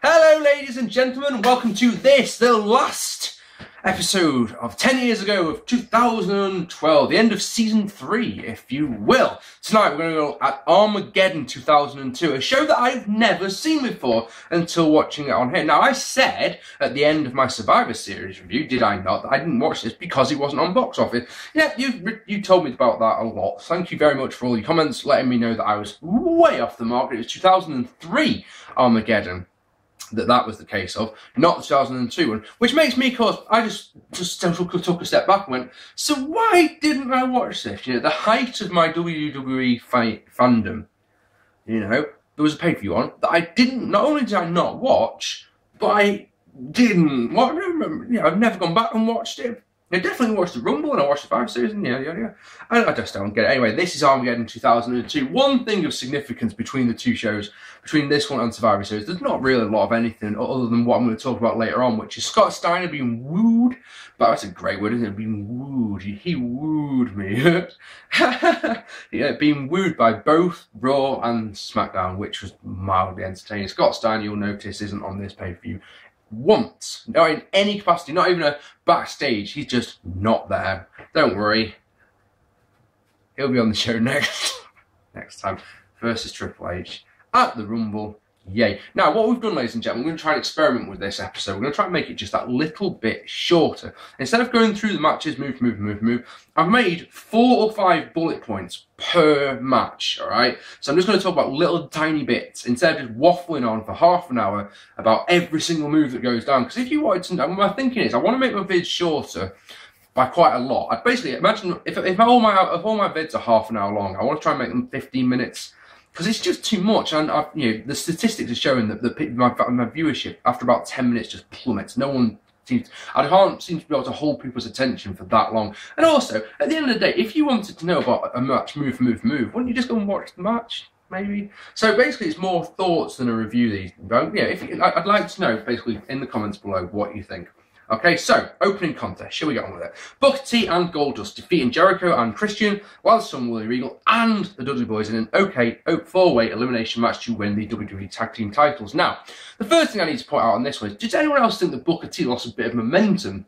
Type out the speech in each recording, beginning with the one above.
Hello ladies and gentlemen, welcome to this, the last episode of 10 years ago of 2012, the end of season 3, if you will. Tonight we're going to go at Armageddon 2002, a show that I've never seen before until watching it on here. Now I said at the end of my Survivor Series review, did I not, that I didn't watch this because it wasn't on box office. Yeah, you told me about that a lot. Thank you very much for all your comments, letting me know that I was way off the mark. It was 2003 Armageddon that was the case of, not the 2002 one, which makes me, of course, I just took a step back and went, so why didn't I watch this? You know, the height of my WWE fandom, you know, there was a pay-per-view on that I didn't, not only did I not watch, but I didn't watch, you know, I've never gone back and watched it. I definitely watched the Rumble and I watched the Survivor Series and yeah. I just don't get it. Anyway, this is Armageddon 2002. One thing of significance between the two shows, between this one and Survivor Series, there's not really a lot of anything other than what I'm going to talk about later on, which is Scott Steiner being wooed. But that's a great word, isn't it? Being wooed. He wooed me. Yeah, being wooed by both Raw and SmackDown, which was mildly entertaining. Scott Steiner, you'll notice, isn't on this pay-per-view once, not in any capacity, not even a backstage. He's just not there. Don't worry, he'll be on the show next time versus Triple H at the Rumble. Yay. Now what we've done, ladies and gentlemen, we're going to try and experiment with this episode. We're going to try and make it just that little bit shorter. Instead of going through the matches, move, I've made 4 or 5 bullet points per match, alright? So I'm just going to talk about little tiny bits instead of just waffling on for half an hour about every single move that goes down. Because if you wanted to know, my thinking is I want to make my vids shorter by quite a lot. I'd basically imagine if all my vids are half an hour long, I want to try and make them 15 minutes. Because it's just too much, and you know, the statistics are showing that my viewership after about 10 minutes just plummets. I can't seem to be able to hold people's attention for that long. And also, at the end of the day, if you wanted to know about a match, move, wouldn't you just go and watch the match? Maybe. So basically, it's more thoughts than a review. These, yeah. I'd like to know basically in the comments below what you think. Okay, so, opening contest, shall we get on with it? Booker T and Goldust defeating Jericho and Christian, while some Wwe Regal and the Dudley Boyz in an okay 4-way elimination match to win the WWE Tag Team titles. Now, the first thing I need to point out on this one is, does anyone else think that Booker T lost a bit of momentum?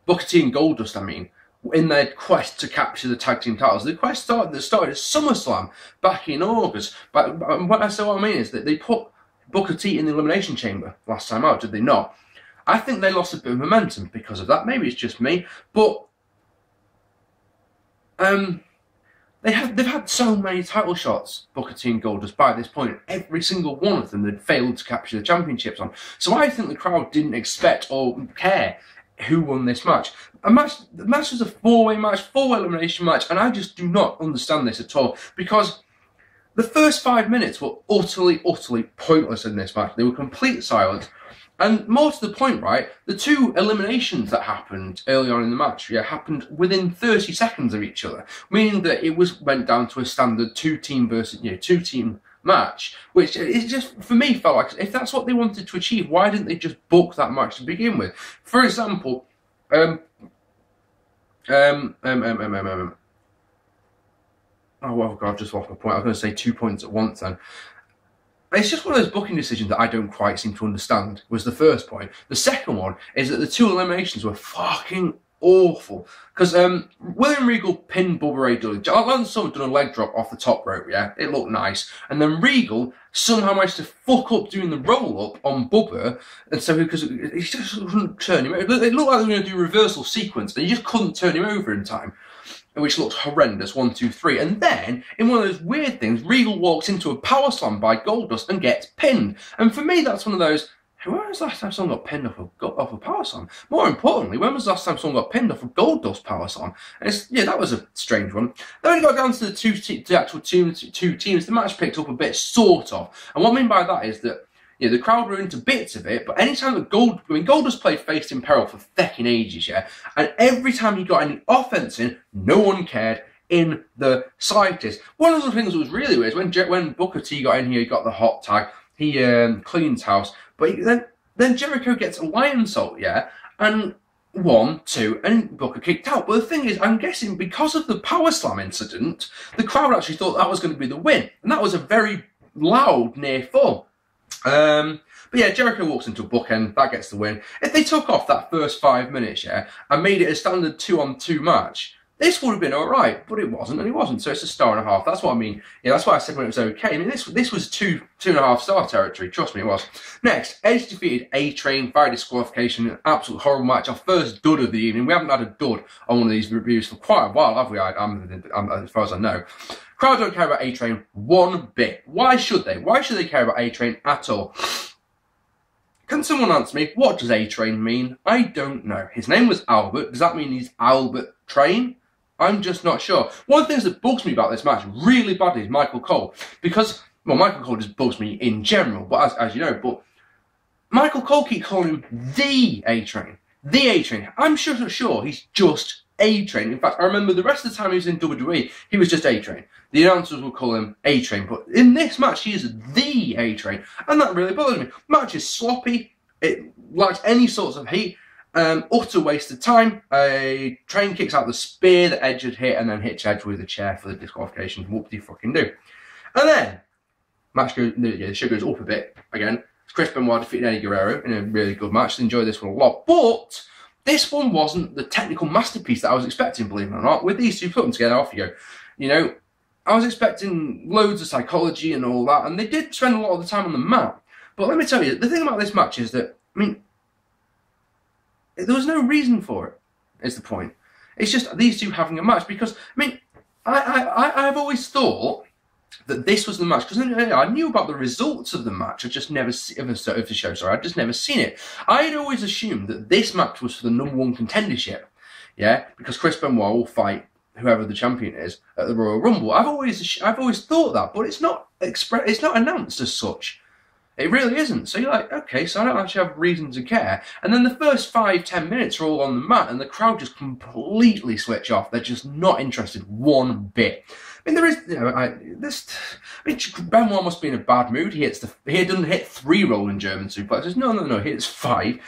Booker T and Goldust, I mean, in their quest to capture the tag team titles. The quest started at SummerSlam back in August. But what I mean is that they put Booker T in the Elimination Chamber last time out, did they not? I think they lost a bit of momentum because of that. Maybe it's just me, but they've had so many title shots, Booker T and Goldust, by this point. Every single one of them had failed to capture the championships on. So I think the crowd didn't expect or care who won this match. The match was a 4-way match, 4-way elimination match, and I just do not understand this at all because the first 5 minutes were utterly pointless in this match. They were complete silence. And more to the point, right, the 2 eliminations that happened early on in the match, happened within 30 seconds of each other, meaning that it went down to a standard 2-team versus 2-team match, which is just, for me, felt like, if that's what they wanted to achieve, why didn't they just book that match to begin with? For example, oh, well, God, I've just lost my point. I was going to say 2 points at once then. It's just one of those booking decisions that I don't quite seem to understand, was the first point. The second one is that the 2 eliminations were fucking awful. Because William Regal pinned Buyrate Dudley. Lance Sullivan done a leg drop off the top rope, yeah? It looked nice. And then Regal somehow managed to fuck up doing the roll-up on Bubba. And so, because he just couldn't turn him over. It looked like they were going to do a reversal sequence, and he just couldn't turn him over in time, which looked horrendous, 1, 2, 3. And then, in one of those weird things, Regal walks into a power slam by Goldust and gets pinned. And for me, that's one of those, when was the last time someone got pinned off a power slam? More importantly, when was the last time someone got pinned off a Goldust power slam? And that was a strange one. Then we got down to the actual two teams. The match picked up a bit, sort of. And what I mean by that is that, the crowd were into bits of it, but anytime that Goldust played Faced in Peril for fecking ages, yeah? And every time he got any offense in, no one cared in the slightest. One of the things that was really weird is when Booker T got in here, he got the hot tag, he cleans house, but then Jericho gets a lion salt, yeah? And 1, 2, and Booker kicked out. But the thing is, I'm guessing because of the power slam incident, the crowd actually thought that was going to be the win. And that was a very loud near fall. But yeah, Jericho walks into a bookend, that gets the win. If they took off that first 5 minutes, yeah, and made it a standard 2-on-2 match, this would have been alright, but it wasn't, and it wasn't, so it's a 1.5 stars. That's what I mean. Yeah, that's why I said when it was okay. I mean, this was 2.5 star territory, trust me, it was. Next, Edge defeated A-Train via disqualification, an absolute horrible match, our first dud of the evening. We haven't had a dud on one of these reviews for quite a while, have we? As far as I know. Crowd don't care about A-Train one bit. Why should they? Why should they care about A-Train at all? Can someone answer me, what does A-Train mean? I don't know. His name was Albert. Does that mean he's Albert Train? I'm just not sure. One of the things that bugs me about this match really badly is Michael Cole. Because, well, Michael Cole just bugs me in general, but as you know, but Michael Cole keeps calling him the A-Train. The A-Train. I'm sure he's just A-Train. In fact, I remember the rest of the time he was in WWE, he was just A-Train. The announcers would call him A-Train, but in this match, he is the A-Train, and that really bothers me. Match is sloppy, it lacks any sorts of heat, utter waste of time. A Train kicks out the spear that Edge had hit, and then hits Edge with a chair for the disqualification. What do you fucking do? And then, the show goes up a bit again. Chris Benoit defeated Eddie Guerrero in a really good match. Enjoyed this one a lot, but this one wasn't the technical masterpiece that I was expecting, believe it or not. With these two, put them together, off you go. You know, I was expecting loads of psychology and all that, and they did spend a lot of the time on the mat. But let me tell you, the thing about this match is that, I mean, there was no reason for it, is the point. It's just these two having a match, because, I mean, I've always thought that this was the match, because I knew about the results of the match, I'd just never of the show, sorry, I'd just never seen it. I had always assumed that this match was for the #1 contendership, yeah, because Chris Benoit will fight whoever the champion is at the Royal Rumble. I've always thought that, but it's not announced as such. It really isn't. So you're like, okay, so I don't actually have reason to care. And then the first 5-10 minutes are all on the mat, and the crowd just completely switch off. They're just not interested one bit. I mean, there is, you know, Benoit must be in a bad mood. He doesn't hit 3 rolling German suplexes. No, he hits 5.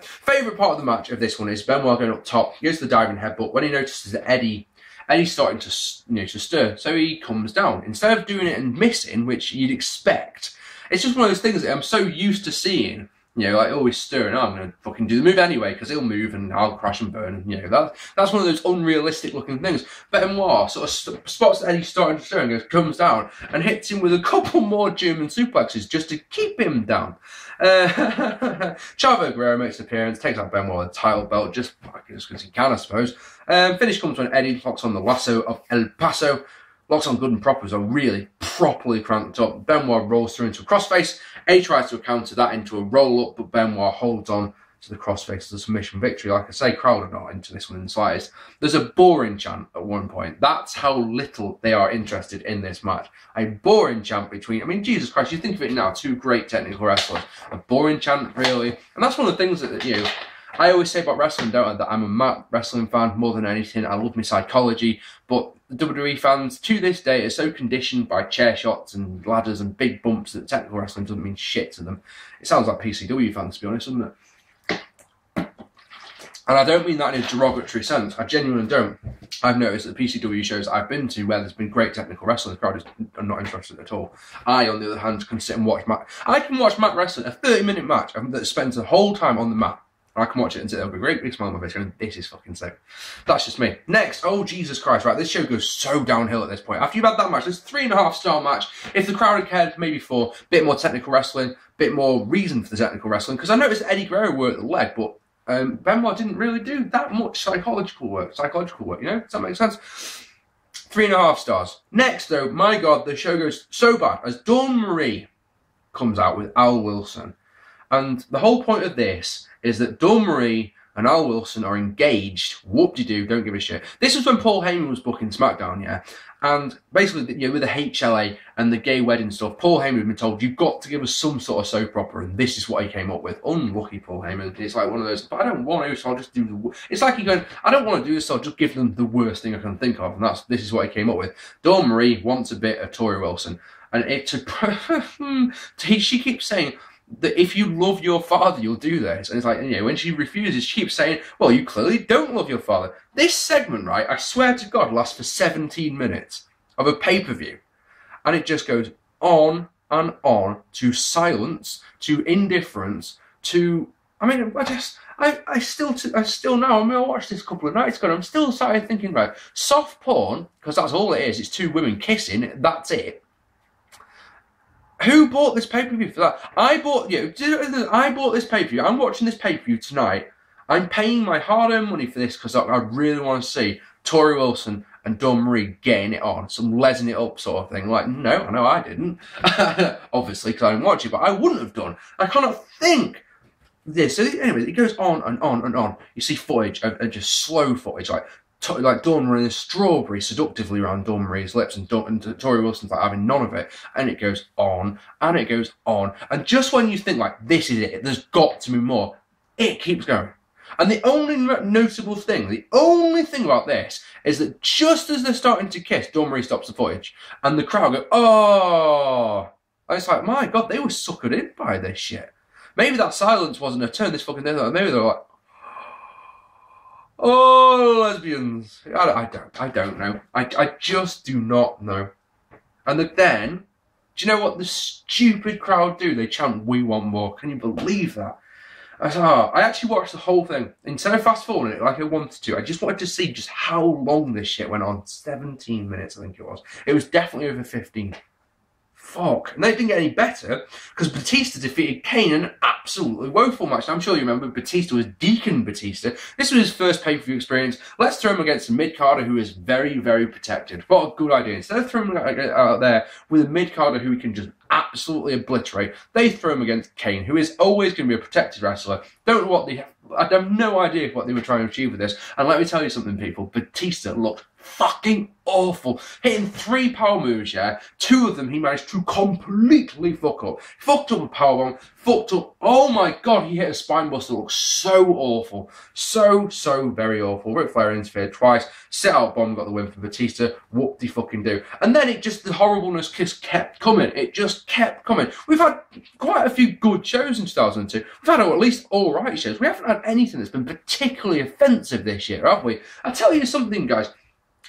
Favourite part of the match of this one is Benoit going up top. He goes to the diving headbutt. When he notices that Eddie's starting to, to stir, so he comes down. Instead of doing it and missing, which you'd expect, it's just one of those things that I'm so used to seeing, you know, like always stirring, oh, I'm going to fucking do the move anyway, because he'll move and I'll crash and burn, you know, that's one of those unrealistic looking things. Benoit sort of spots Eddie starting to stir and goes, comes down and hits him with a couple more German suplexes just to keep him down. Guerrero makes an appearance, takes out Benoit with a title belt, just because he can, I suppose. Finish comes when Eddie locks on the lasso of El Paso. Locks on good and proper are really properly cranked up. Benoit rolls through into a crossface. Eddie tries to counter that into a roll-up, but Benoit holds on to the crossface as a submission victory. Like I say, crowd are not into this one in the slightest. There's a boring chant at one point. That's how little they are interested in this match. A boring chant between, I mean, Jesus Christ, you think of it now, 2 great technical wrestlers. A boring chant, really. And that's one of the things that, you know, I always say about wrestling, don't I, that I'm a wrestling fan more than anything. I love my psychology, but the WWE fans to this day are so conditioned by chair shots and ladders and big bumps that technical wrestling doesn't mean shit to them. It sounds like PCW fans, to be honest, doesn't it? And I don't mean that in a derogatory sense. I genuinely don't. I've noticed that the PCW shows I've been to where there's been great technical wrestling, the crowd are not interested at all. I, on the other hand, can sit and watch Matt. I can watch Matt wrestling, a 30-minute match that spends the whole time on the mat. I can watch it and sit there with a great big smile on my face going, this is fucking sick. That's just me. Next, oh Jesus Christ, right, this show goes so downhill at this point. After you've had that match, this 3.5 star match, if the crowd had cared maybe for a bit more technical wrestling, a bit more reason for the technical wrestling, because I noticed Eddie Guerrero worked the leg, but Benoit didn't really do that much psychological work, you know? Does that make sense? 3.5 stars. Next, though, my God, the show goes so bad as Dawn Marie comes out with Al Wilson. And the whole point of this is that Dawn Marie and Al Wilson are engaged. Whoop-de-doo, don't give a shit. This was when Paul Heyman was booking SmackDown, yeah? And basically, you know, with the HLA and the gay wedding stuff, Paul Heyman had been told, you've got to give us some sort of soap opera, and this is what he came up with. Unlucky Paul Heyman. It's like one of those, but I don't want to, so I'll just do the... It's like you're going, I don't want to do this, so I'll just give them the worst thing I can think of, and this is what he came up with. Dawn Marie wants a bit of Torrie Wilson, and she keeps saying that if you love your father, you'll do this. And it's like, you know, when she refuses, she keeps saying, well, you clearly don't love your father. This segment, right, I swear to God, lasts for 17 minutes of a pay-per-view. And it just goes on and on to silence, to indifference, to, I mean, I still now, I mean, I watched this a couple of nights ago, and I'm still started thinking about soft porn, because that's all it is, it's two women kissing, that's it. Who bought this pay-per-view for that? I bought this pay-per-view, I'm watching this pay-per-view tonight, I'm paying my hard-earned money for this, because I really want to see Torrie Wilson and Dawn Marie getting it on, some lesing it up sort of thing. Like, no, I know I didn't. Obviously, because I didn't watch it, but I wouldn't have done. I cannot think this. So anyway, it goes on and on and on. You see footage of just slow footage, like Dawn running a strawberry seductively around Dawn Marie's lips, and Torrie Wilson's like having none of it. And it goes on, and it goes on. And just when you think, like, this is it, there's got to be more, it keeps going. And the only notable thing, the only thing about this is that just as they're starting to kiss, Dawn Marie stops the footage, and the crowd go, oh! And it's like, my God, they were suckered in by this shit. Maybe that silence wasn't a turn this fucking day. Maybe they're like, oh, lesbians. I don't know. I just do not know. And then, do you know what the stupid crowd do? They chant, we want more. Can you believe that? I actually watched the whole thing. Instead of fast forwarding it like I wanted to, I just wanted to see just how long this shit went on. 17 minutes, I think it was. It was definitely over 15. Fuck. And they didn't get any better, because Batista defeated Kane in an absolutely woeful match. Now, I'm sure you remember Batista was Deacon Batista. This was his first pay-per-view experience. Let's throw him against a mid-carder who is very, very protected. What a good idea. Instead of throwing him out there with a mid-carder who he can just absolutely obliterate, they throw him against Kane, who is always going to be a protected wrestler. Don't know what I have no idea what they were trying to achieve with this. And let me tell you something, people. Batista looked fucking awful. Hitting 3 power moves, yeah. 2 of them he managed to completely fuck up. Fucked up a powerbomb. Fucked up. Oh my God, he hit a spine buster. Looked so awful. So very awful. Ric Flair interfered twice. Set out bomb, got the win for Batista. Whoop-de-fucking-do. And then it just, the horribleness just kept coming. It just kept coming. We've had quite a few good shows in 2002. We've had at least alright shows. We haven't had anything that's been particularly offensive this year, have we? I tell you something, guys.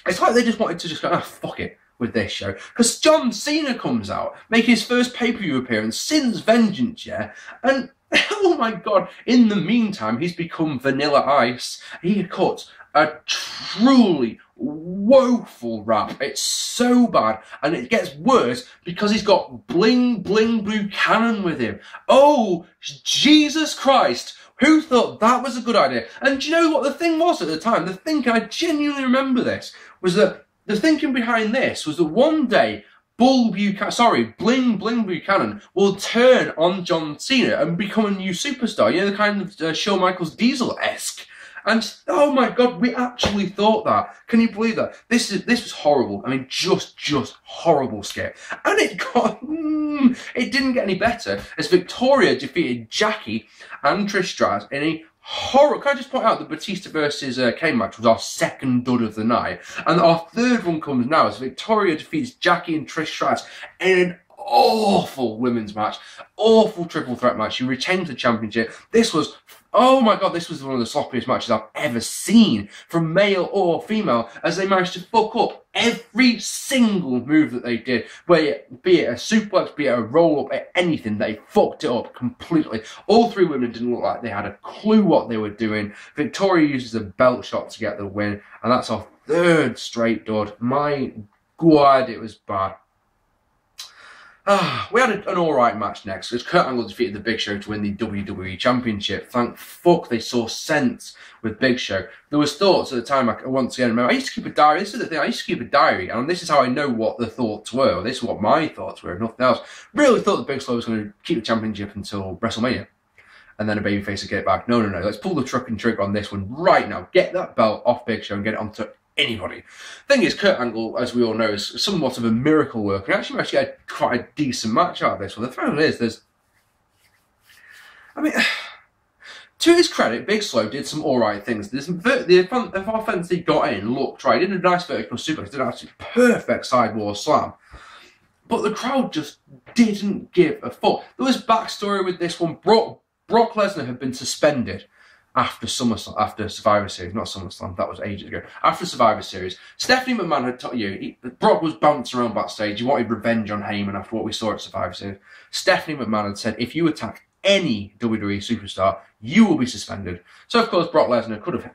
It's like they just wanted to just go, fuck it with this show. Because John Cena comes out, making his first pay-per-view appearance since Vengeance, yeah? And, oh my God, in the meantime, he's become Vanilla Ice. He cuts a truly woeful rap. It's so bad, and it gets worse because he's got Bling Bling Buchanan with him. Oh, Jesus Christ. Who thought that was a good idea? And do you know what the thing was at the time? The thing, I genuinely remember this, was that the thinking behind this was that one day Bling Bling Buchanan will turn on John Cena and become a new superstar. You know, the kind of Shaun Michaels Diesel-esque. And, oh my God, we actually thought that. Can you believe that? This was horrible. I mean, just horrible skit. And it didn't get any better as Victoria defeated Jackie and Trish Stratus in a horror. Can I just point out that Batista versus Kane match was our second dud of the night. And our third one comes now as Victoria defeats Jackie and Trish Stratus in an awful women's match. Awful triple threat match. She retains the championship. This was, oh my God, this was one of the sloppiest matches I've ever seen from male or female, as they managed to fuck up every single move that they did. Be it a suplex, be it a roll up, anything, they fucked it up completely. All 3 women didn't look like they had a clue what they were doing. Victoria uses a belt shot to get the win, and that's our 3rd straight dud. My God, it was bad. We had an alright match next, because Kurt Angle defeated the Big Show to win the WWE Championship. Thank fuck they saw sense with Big Show. There was thoughts at the time, once again, remember, I used to keep a diary. This is the thing, I used to keep a diary, and this is how I know what the thoughts were. This is what my thoughts were, if nothing else. Really thought the Big Show was going to keep the championship until WrestleMania, and then a babyface would get it back. No, let's pull the truck and trigger on this one right now. Get that belt off Big Show and get it onto anybody. Thing is, Kurt Angle, as we all know, is somewhat of a miracle worker. And actually managed to get quite a decent match out of this one. The problem is, I mean, to his credit, Big Slow did some alright things. The offense he got in looked right. He did a nice vertical suplex, did an absolutely perfect sidewall slam. But the crowd just didn't give a fuck. There was backstory with this one. Brock Lesnar had been suspended after after Survivor Series, not SummerSlam, that was ages ago. After Survivor Series, Stephanie McMahon had told you, Brock was bouncing around backstage. He wanted revenge on Heyman after what we saw at Survivor Series. Stephanie McMahon had said, if you attack any WWE superstar, you will be suspended. So, of course, Brock Lesnar could have,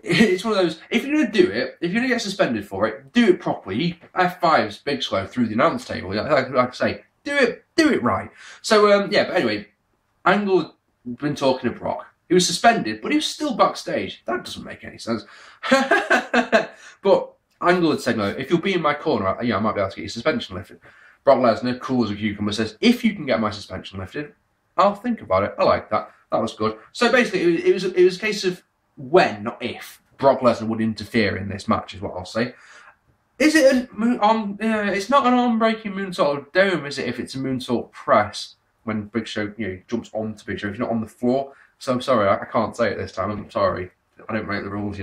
it's one of those, if you're going to do it, if you're going to get suspended for it, do it properly. He F5s Big Slow through the announce table. Like I say, do it right. So, yeah, but anyway, Angle had been talking to Brock. He was suspended, but he was still backstage. That doesn't make any sense. But Angle had said, no, if you'll be in my corner, I might be able to get your suspension lifted. Brock Lesnar, cool as a cucumber, says, if you can get my suspension lifted, I'll think about it. I like that. That was good. So basically, it was a case of when, not if, Brock Lesnar would interfere in this match, is what I'll say. Is it it's not an arm-breaking moonsault dome, is it? If it's a moonsault press, when Big Show, jumps onto Big Show, if you're not on the floor. So I'm sorry, I can't say it this time. I'm sorry. I don't make the rules,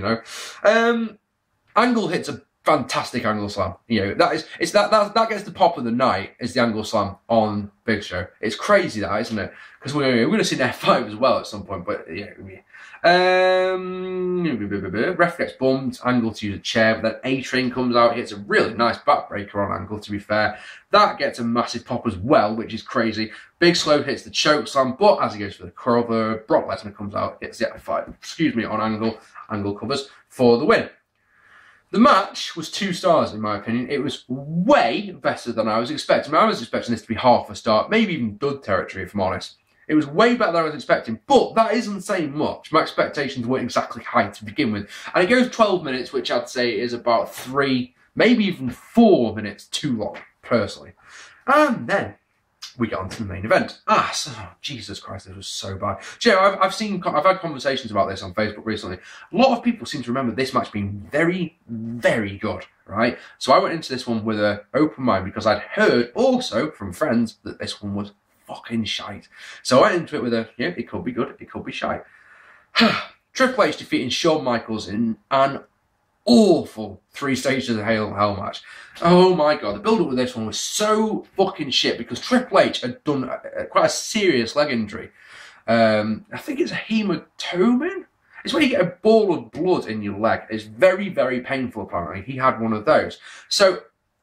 Angle hits a fantastic angle slam. That gets the pop of the night, is the angle slam on Big Show. It's crazy that, isn't it? Because we're going to see an F5 as well at some point. But yeah, ref gets bumped. Angle to use a chair, but then A-Train comes out, hits a really nice backbreaker on Angle. To be fair, that gets a massive pop as well, which is crazy. Big Slow hits the choke slam, but as he goes for the cover, Brock Lesnar comes out, hits the F5. On Angle. Angle covers for the win. The match was 2 stars, in my opinion. It was way better than I was expecting. I was expecting this to be half a star, maybe even dud territory, if I'm honest. It was way better than I was expecting, but that isn't saying much. My expectations weren't exactly high to begin with. And it goes 12 minutes, which I'd say is about 3, maybe even 4 minutes too long, personally. And then we get on to the main event. Jesus Christ, this was so bad. I've had conversations about this on Facebook recently. A lot of people seem to remember this match being very, very good, right? So I went into this one with an open mind because I'd heard also from friends that this one was fucking shite. So I went into it with it could be good, it could be shite. Triple H defeating Shaun Michaels in an awful 3 stages of the Hell in a Hell match. Oh my god, the build-up with this one was so fucking shit because Triple H had done quite a serious leg injury. I think it's a hematoma. It's when you get a ball of blood in your leg. It's very, very painful, apparently. He had one of those. So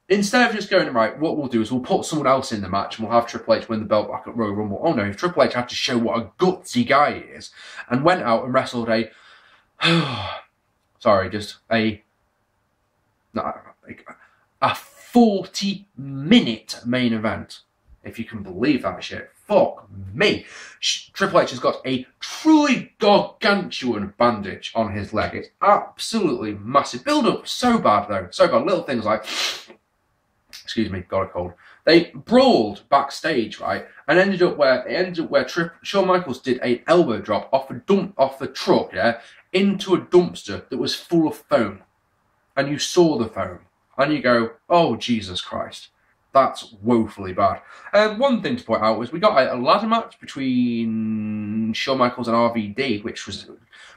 instead of just going, right, what we'll do is we'll put someone else in the match and we'll have Triple H win the belt back at Royal Rumble. Oh no, Triple H had to show what a gutsy guy he is and went out and wrestled a 40-minute main event. If you can believe that shit. Fuck me. Triple H has got a truly gargantuan bandage on his leg. It's absolutely massive. Build up so bad though. So bad. Little things like, excuse me, got a cold. They brawled backstage, right? And ended up where Shaun Michaels did an elbow drop off the truck, yeah, into a dumpster that was full of foam. And you saw the foam. And you go, oh, Jesus Christ. That's woefully bad. One thing to point out was we got a ladder match between Shaun Michaels and RVD, which was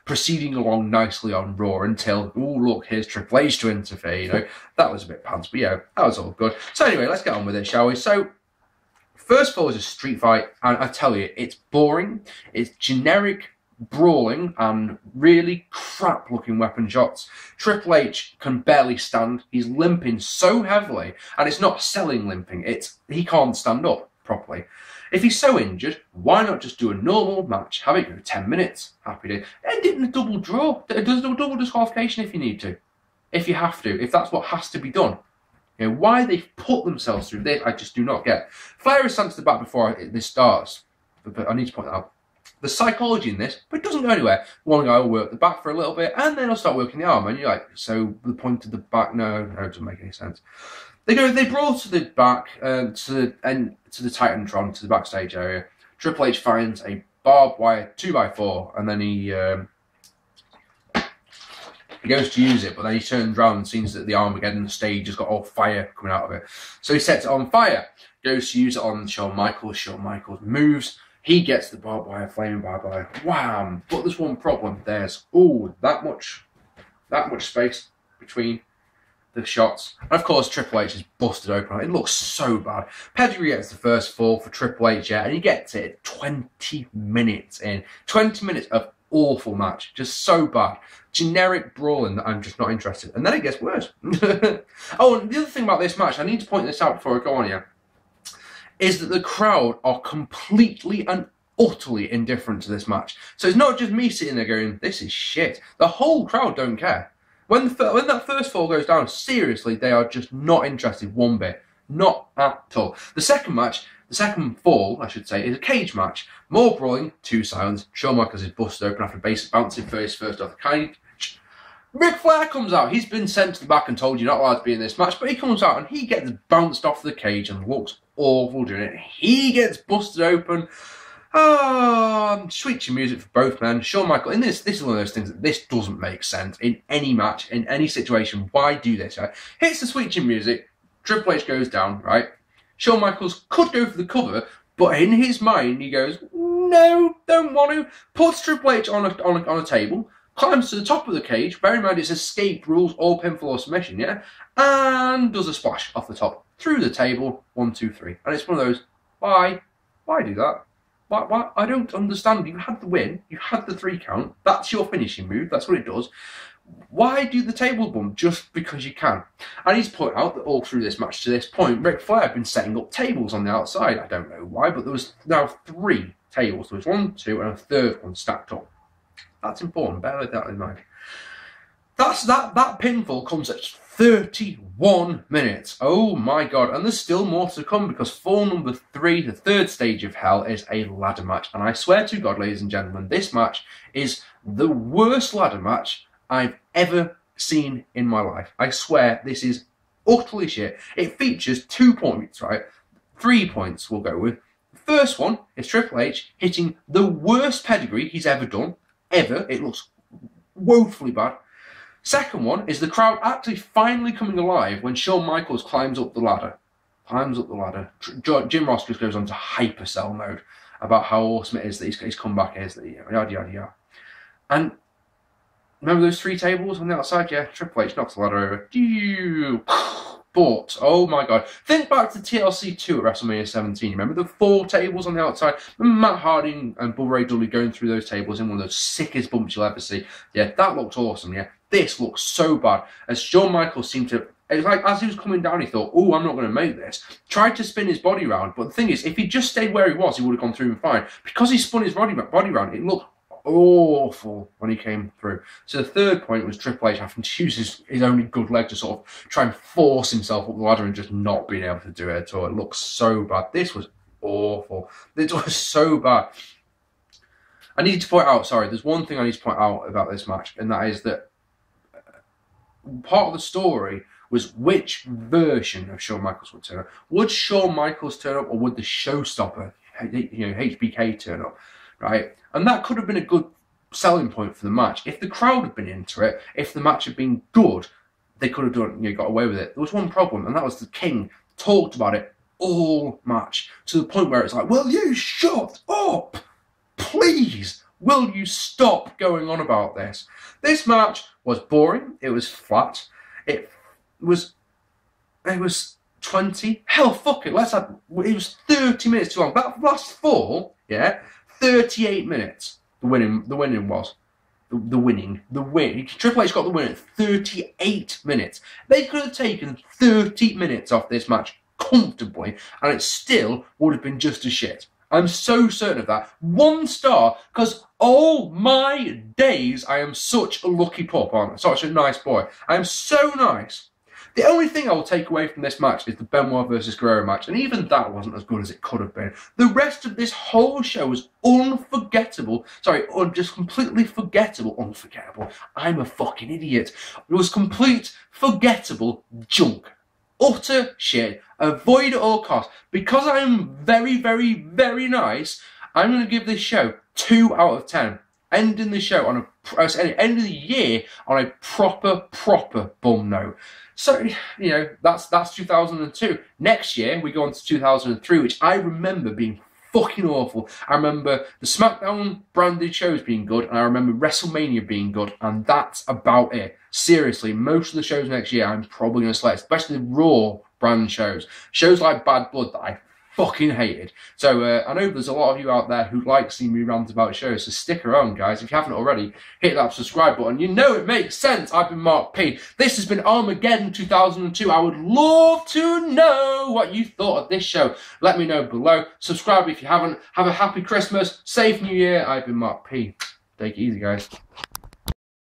proceeding along nicely on Raw until, oh, look, here's Triple H to interfere, That was a bit pants, but yeah, that was all good. So anyway, let's get on with it, shall we? So, first of all is a street fight, and I tell you, it's boring, it's generic brawling and really crap looking weapon shots. Triple H can barely stand. He's limping so heavily, and it's not selling limping, he can't stand up properly. If he's so injured, why not just do a normal match, have it go 10 minutes, happy day, end it in a double draw, does a double disqualification if you need to, if you have to, if that's what has to be done. Why they've put themselves through this, I just do not get. Flair is sent to the back before this starts, but I need to point that out. The psychology in this, but it doesn't go anywhere. One guy will work the back for a little bit, and then he'll start working the arm, and you're like, so the point of the back, no, it doesn't make any sense. They brawl to the back, to the Titantron, to the backstage area. Triple H finds a barbed wire 2x4, and then he goes to use it, but then he turns around and sees that the Armageddon stage has got all fire coming out of it. So he sets it on fire, goes to use it on Shaun Michaels. Shaun Michaels moves. He gets the barbed wire, flaming barbed wire. Wham! But there's one problem. There's, that much space between the shots. And of course, Triple H is busted open. It looks so bad. Pedigree gets the first fall for Triple H, yeah, and he gets it 20 minutes in. 20 minutes of awful match. Just so bad. Generic brawling that I'm just not interested in. And then it gets worse. Oh, and the other thing about this match, I need to point this out before I go on here, is that the crowd are completely and utterly indifferent to this match. So it's not just me sitting there going, this is shit. The whole crowd don't care. When that first fall goes down, seriously, they are just not interested one bit. Not at all. The second fall, I should say, is a cage match. More brawling, 2 silence. Shaun Michaels is busted open after basic bouncing first off the cage. Ric Flair comes out. He's been sent to the back and told you're not allowed to be in this match, but he comes out and he gets bounced off the cage and looks awful doing it. He gets busted open. Sweet music for both men. Shaun Michaels, and this is one of those things that this doesn't make sense in any match, in any situation. Why do this, right? Hits the sweet music, Triple H goes down, right? Shaun Michaels could go for the cover, but in his mind he goes, no, don't want to. Puts Triple H on a table, climbs to the top of the cage, bear in mind it's escape rules, all pinfall or submission, yeah? And does a splash off the top, through the table, 1, 2, 3. And it's one of those, why do that? Why? I don't understand. You had the win. You had the 3 count. That's your finishing move. That's what it does. Why do the table bump just because you can? I need to point out that all through this match to this point, Ric Flair had been setting up tables on the outside. I don't know why, but there was now 3 tables. There was 1, 2, and a third one stacked up. That's important. Bear that in mind. That pinfall comes at 31 minutes. Oh my god. And there's still more to come because fall number 3, the third stage of hell, is a ladder match. And I swear to God, ladies and gentlemen, this match is the worst ladder match I've ever seen in my life. I swear this is utterly shit. It features 2 points, right? 3 points we'll go with. The first one is Triple H hitting the worst pedigree he's ever done. Ever. It looks woefully bad. Second one is the crowd actually finally coming alive when Shaun Michaels climbs up the ladder. Jim Ross just goes on to hypercell mode about how awesome it is that he's come back, yada, yada, yada. And remember those 3 tables on the outside? Yeah, Triple H knocks the ladder over. But, oh my god. Think back to TLC 2 at WrestleMania 17. Remember the 4 tables on the outside? Remember Matt Hardy and Buyrate Dudley going through those tables in one of those sickest bumps you'll ever see? Yeah, that looked awesome, yeah. This looks so bad. As Shaun Michaels seemed to... It was like, as he was coming down, he thought, oh, I'm not going to make this. Tried to spin his body round. But the thing is, if he just stayed where he was, he would have gone through and fine. Because he spun his body round, it looked awful when he came through. So the third point was Triple H having to use his only good leg to sort of try and force himself up the ladder and just not being able to do it at all. It looks so bad. This was awful. It was so bad. I need to point out, sorry, there's one thing I need to point out about this match, and that is that part of the story was which version of Shaun Michaels would turn up. Would Shaun Michaels turn up, or would the showstopper, HBK, turn up? Right? And that could have been a good selling point for the match. If the crowd had been into it, if the match had been good, they could have got away with it. There was one problem, and that was the King talked about it all match, to the point where it's like, will you shut up? Please, will you stop going on about this? This match was boring. It was flat. It was 20. Hell, fuck it. It was 30 minutes too long. That last fall, yeah, 38 minutes. The winning was. The win. Triple H got the win at 38 minutes. They could have taken 30 minutes off this match comfortably, and it still would have been just as shit. I'm so certain of that. 1 star, because all my days I am such a lucky pup, aren't I? Such a nice boy. I am so nice. The only thing I will take away from this match is the Benoit versus Guerrero match, and even that wasn't as good as it could have been. The rest of this whole show was unforgettable. Sorry, just completely forgettable. Unforgettable. I'm a fucking idiot. It was complete, forgettable junk. Utter shit. Avoid at all costs. Because I'm very, very, very nice, I'm going to give this show 2 out of 10. Ending the show on end of the year on a proper bum note. So, that's 2002. Next year, we go on to 2003, which I remember being fucking awful. I remember the SmackDown branded shows being good, and I remember WrestleMania being good, and that's about it. Seriously, most of the shows next year I'm probably going to select, especially the Raw brand shows. Shows like Bad Blood that I fucking hated. So I know there's a lot of you out there who like seeing me rant about shows, so stick around, guys. If you haven't already, hit that subscribe button. You know it makes sense. I've been Mark P. This has been Armageddon 2002. I would love to know what you thought of this show. Let me know below. Subscribe if you haven't. Have a happy Christmas, safe New Year. I've been Mark P. Take it easy, guys.